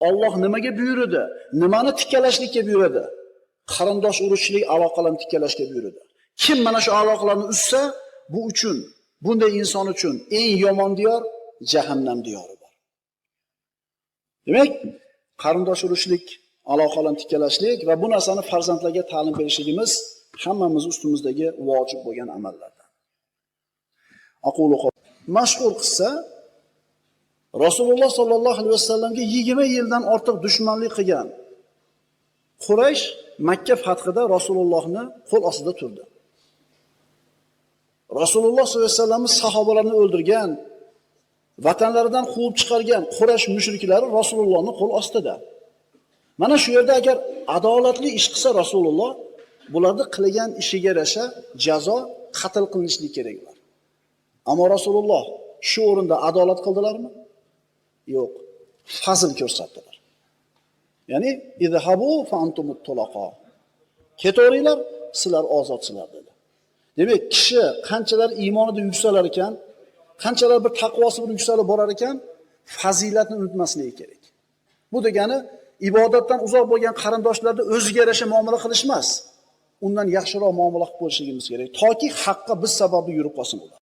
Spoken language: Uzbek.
Alloh nimaga buyurdi? Nimani tikkalashlikka buyurdi? Qarindosh urug'chilik aloqalarni tikkalashga buyurdi. Kim mana shu aloqalarni uzsa, bu uchun, bunday inson uchun eng yomon diyor jahannam diyori bor. Demak, qarindosh urug'chilik aloqalarni tikkalashlik va bu narsani farzandlarga ta'lim berishligimiz hammamiz ustimizdagi vojib bo'lgan amallardan. Mashhur qissa Rasululloh sollallohu alayhi vasallamga 20 yildan ortiq dushmanlik qilgan Quraysh Makka fathida Rasulullohni qo'l ostida turdi. Rasululloh sollallohu alayhi vasallam sahobalarni o'ldirgan, vatanlaridan quvib chiqargan Quraysh mushriklari Rasulullohni qo'l ostida. Mana shu yerda agar adolatli ish qilsa Rasululloh, bularni qilgan ishiga yarasha jazo qatl qilinishlik kerak ular. Ammo Rasululloh shu o'rinda adolat qildilarmi? Yo'q, fazl ko'rsatdilar. Ya'ni izhabu fa antumut tulaqa. Ketaveringlar, sizlar ozodsizlar dedi. Demak, kishi qanchalar iymonida yuksalar ekan, qanchalar bir taqvosi bilan yuksalib borar ekan, fazilatni unutmasligi kerak. Bu degani ibodatdan uzoq bo'lgan qarindoshlarga o'ziga yarasha muomala qilish emas. Undan yaxshiroq muomala qilib qo'yishimiz kerak, toki haqqa biz sababli yurib qolsin ular.